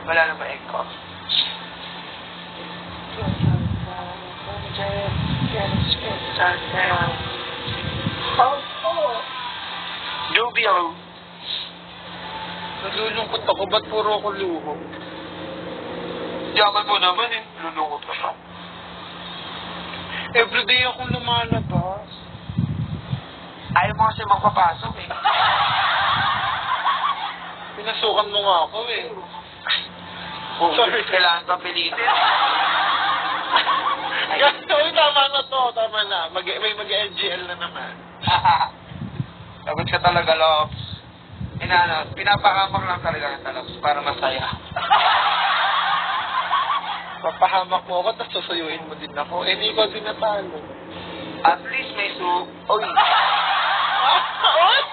Wala na ba echo? Jubio. Nalulungkot ako, ba't puro ako luho? Yaman mo naman eh. Lulungkot ka pa. Everyday akong lumalabas. Ayaw mo kasi magpapasok eh. Pinasukan mo nga ako eh. Sorry. Kailangan pa pilitin. Uy, tama na to. Tama na. May mag-LGL na naman. Sagot ka talaga, Lops. Pinapahamak lang talaga ng Lops para masaya. Papahamak mo ako, tapos susuyuin mo din ako. Eh, di ko din natalo. At least may Uy! Uy!